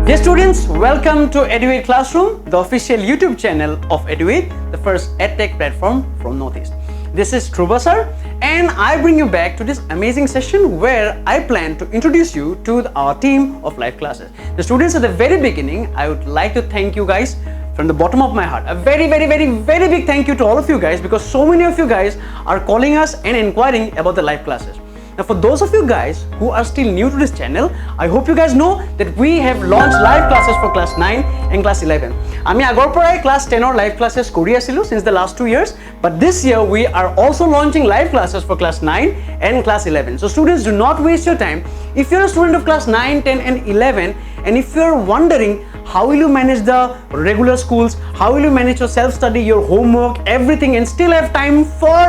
Dear students, welcome to EduAid Classroom, the official YouTube channel of EduAid, the first EdTech platform from Northeast. This is Dhruba Sir, and I bring you back to this amazing session where I plan to introduce you to our team of live classes. The students, at the very beginning, I would like to thank you guys from the bottom of my heart. A very big thank you to all of you guys, because so many of you guys are calling us and inquiring about the live classes. Now, for those of you guys who are still new to this channel, I hope you guys know that we have launched live classes for class 9 and class 11. আমি আগৰ পৰাই class 10 or live classes কৰি আছিলো since the last 2 years, but this year we are also launching live classes for class 9 and class 11. So students, do not waste your time. If you're a student of class 9, 10 and 11, and if you're wondering how will you manage the regular schools, how will you manage your self-study, your homework, everything, and still have time for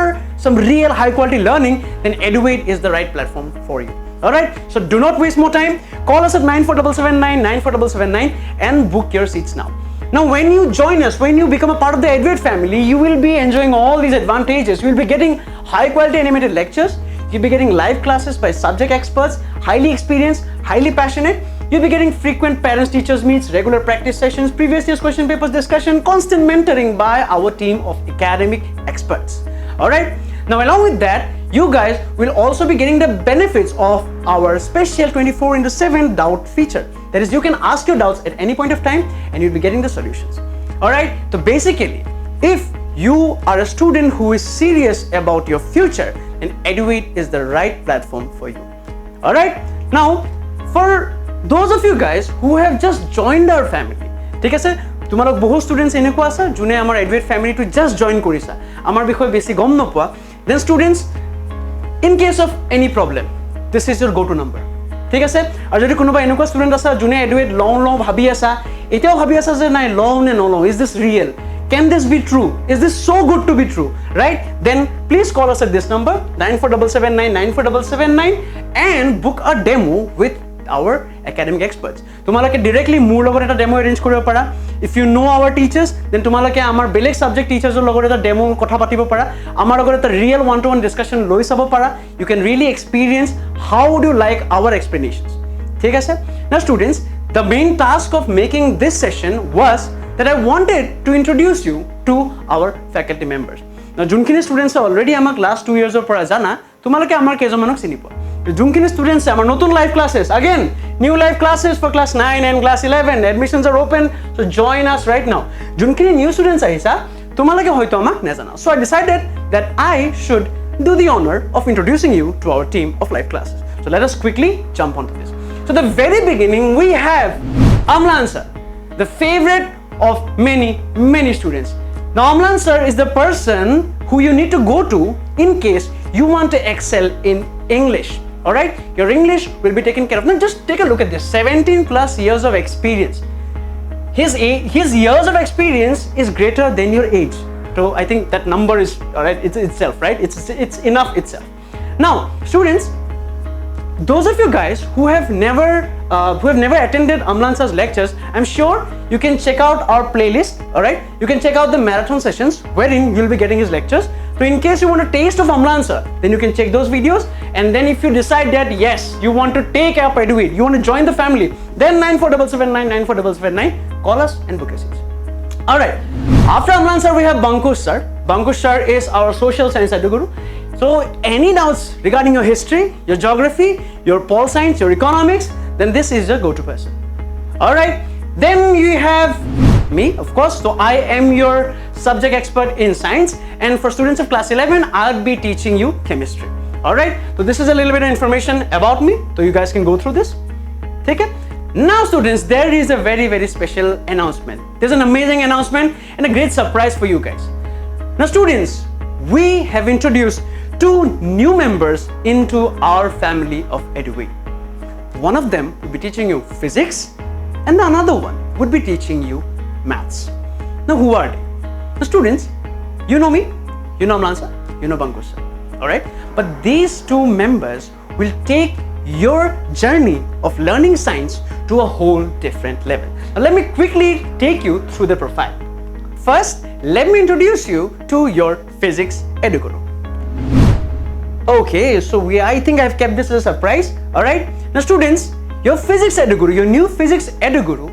some real high-quality learning, then EduAid is the right platform for you. Alright, so do not waste more time. Call us at 94779 94779 and book your seats now. Now, when you join us, when you become a part of the EduAid family, you will be enjoying all these advantages. You will be getting high-quality animated lectures. You'll be getting live classes by subject experts, highly experienced, highly passionate. You'll be getting frequent parents-teachers meets, regular practice sessions, previous year's question papers discussion, constant mentoring by our team of academic experts. Alright? Now, along with that, you guys will also be getting the benefits of our special 24/7 doubt feature. That is, you can ask your doubts at any point of time and you'll be getting the solutions. Alright? So basically, if you are a student who is serious about your future, then EduAid is the right platform for you. Alright? Now, for those of you guys who have just joined our family, ঠিক আছে, তোমালোক বহু students এনেকুৱা আছে যোনে আমাৰ EduAid ফ্যামিলিটো just join কৰিছা, আমাৰ বিষয়ে বেছি গম নপোৱা, then students, in case of any problem, this is your go-to number. ঠিক আছে, আৰু যদি কোনোবা এনেকুৱা স্টুডেন্ট আছে যোনে EduAid লওঁ ভাবি আছা, এতিয়াও ভাবি আছা যে নাই লওঁ নে নলওঁ, is this real? Can this be true? Is this so good to be true? Right? Then please call us at this number 94779 94779 and book a demo with our academic experts. তোমালোকে directly মোৰ লগত এটা demo arrange কৰিব পাৰা. If you know our teachers, then তোমালোকে আমাৰ বেলেগ subject teachers লগত এটা demo কথা পাতিব পাৰা. আমাৰ লগত এটা real one-to-one discussion লৈ চাব পাৰা. You can really experience how do you like our explanations. ঠিক আছে? Now students, the main task of making this session was that I wanted to introduce you to our faculty members. Now, যোনখিনি students already আমাক last 2 years পৰা জানা, তোমালোকে আমাৰ কেইজনমানক চিনি পোৱা. যোনখিনি students আমাৰ নতুন live classes, again new live classes for class 9 and class 11, admissions are open, so join us right now. যোনখিনি new students আহিছা, তোমালোকে হয়তো আমাক নাজানা. So I decided that I should do the honor of introducing you to our team of live classes. So let us quickly jump onto this. So the very beginning we have Amlan sir, the favorite of many students. Now, Amlan sir is the person who you need to go to in case you want to excel in English. Alright? Your English will be taken care of. Now, just take a look at this. 17 plus years of experience. His years of experience is greater than your age. So, I think that number is, alright, it's itself, right? It's enough itself. Now, students, those of you guys who have never attended Amlan sir's lectures, I'm sure you can check out our playlist. Alright, you can check out the marathon sessions wherein you'll be getting his lectures. So in case you want a taste of Amlan sir, then you can check those videos, and then if you decide that yes, you want to take up EduAid, you want to join the family, then 94779 94779, call us and book your seats. Alright, after Amlan sir we have Bankush sir. Bankush sir is our social science eduguru. So any doubts regarding your history, your geography, your pol science, your economics, then this is your go-to person. Alright, then you have me, of course. So I am your subject expert in science, and for students of class 11, I'll be teaching you chemistry. Alright, so this is a little bit of information about me, so you guys can go through this. Take it. Now students, there is a very special announcement. There's an amazing announcement and a great surprise for you guys. Now students, we have introduced 2 new members into our family of EduAid. One of them will be teaching you physics, and the another one would be teaching you maths. Now, who are they? The students, you know me, you know Amlan sir, you know Bankush sir, alright? But these 2 members will take your journey of learning science to a whole different level. Now, let me quickly take you through the profile. First, let me introduce you to your physics eduguru. Okay, so I think I've kept this as a surprise, alright? Now students, your physics eduguru, your new physics eduguru,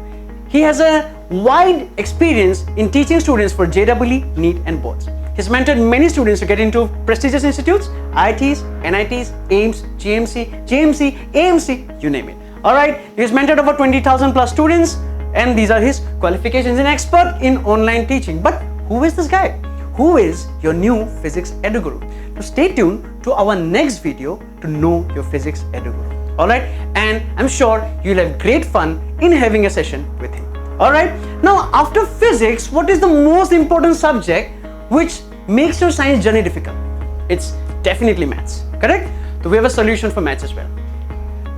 he has a wide experience in teaching students for JEE, NEET and boards. He's mentored many students to get into prestigious institutes, IITs, NITs, AIMS, GMC, AMC, you name it. Alright, he's mentored over 20,000 plus students, and these are his qualifications. An expert in online teaching. But who is this guy? Who is your new physics eduguru? So stay tuned to our next video to know your physics eduguru. Alright, and I'm sure you'll have great fun in having a session with him. Alright, now after physics, what is the most important subject which makes your science journey difficult? It's definitely maths, correct? So we have a solution for maths as well.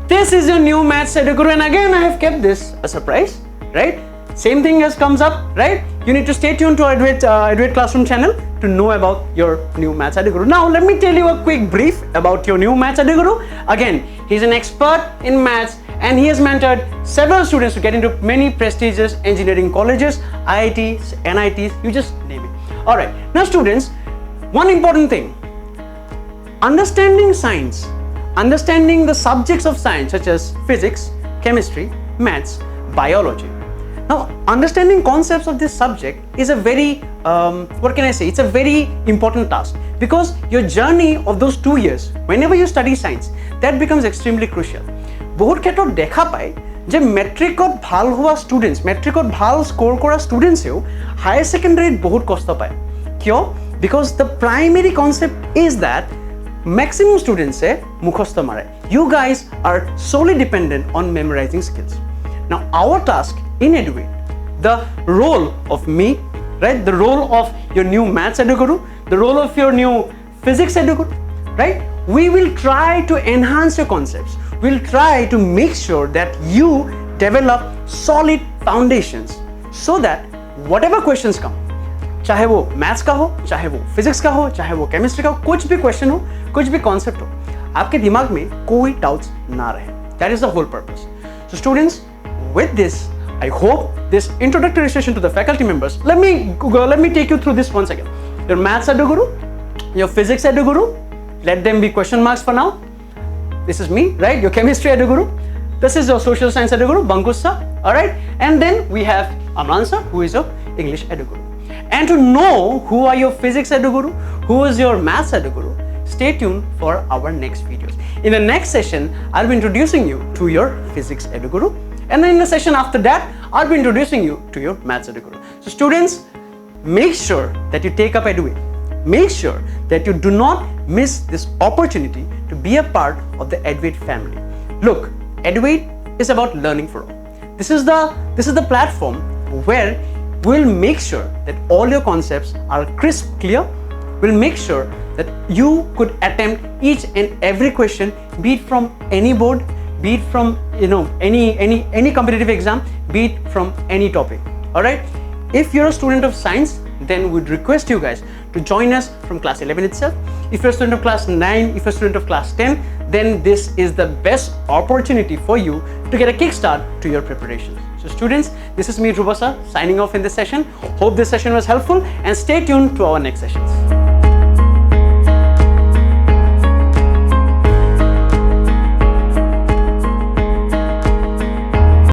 This is your new maths eduguru, and again I have kept this a surprise, right? Same thing as comes up, right? You need to stay tuned to our EduAid Classroom channel to know about your new maths eduguru. Now let me tell you a quick brief about your new maths eduguru. Again, he's an expert in maths and he has mentored several students to get into many prestigious engineering colleges, IITs, NITs, you just name it. Alright, now students, one important thing, understanding science, understanding the subjects of science such as physics, chemistry, maths, biology. Now, understanding concepts of this subject is a very, it's a very important task, because your journey of those 2 years, whenever you study science, that becomes extremely crucial. বহুত ক্ষেত্ৰত দেখা পায় যে মেট্ৰিকত ভাল হোৱা students, মেট্ৰিকত ভাল স্ক'ৰ কৰা ষ্টুডেণ্টছেও হায়াৰ ছেকেণ্ডেৰীত বহুত কষ্ট পায়। কিয়? Because the primary concept is that maximum ষ্টুডেণ্টছে মুখস্থ মাৰে। You guys are solely dependent on memorizing skills. Now, our task in EduAid, the role of me, right, the role of your new maths eduguru, the role of your new physics eduguru, right, we will try to enhance your concepts. We'll try to make sure that you develop solid foundations so that whatever questions come, चाहे वो maths का हो, चाहे वो physics का हो, चाहे वो chemistry का हो, कुछ भी question हो, कुछ भी concept हो, आपके दिमाग में कोई doubts ना रहे. That is the whole purpose. So students, with this, I hope this introductory session to the faculty members, let me take you through this once again. Your maths eduguru, your physics eduguru, let them be question marks for now. This is me, right? Your chemistry eduguru. This is your social science eduguru, Bankus sir. Alright? And then we have Amran sir, who is your English eduguru. And to know who are your physics eduguru, who is your maths eduguru, stay tuned for our next videos. In the next session, I'll be introducing you to your physics eduguru. And then in the session after that, I'll be introducing you to your maths eduguru. So students, make sure that you take up EduAid. Make sure that you do not miss this opportunity to be a part of the EduAid family. Look, EduAid is about learning for all. This is the platform where we'll make sure that all your concepts are crisp, clear. We'll make sure that you could attempt each and every question, be it from any board, be it from any competitive exam, be it from any topic. All right. If you're a student of science, then we'd request you guys to join us from class 11 itself. If you're a student of class 9, if you're a student of class 10, then this is the best opportunity for you to get a kickstart to your preparations. So students, this is me, Dhruba Sir, signing off in this session. Hope this session was helpful and stay tuned to our next sessions.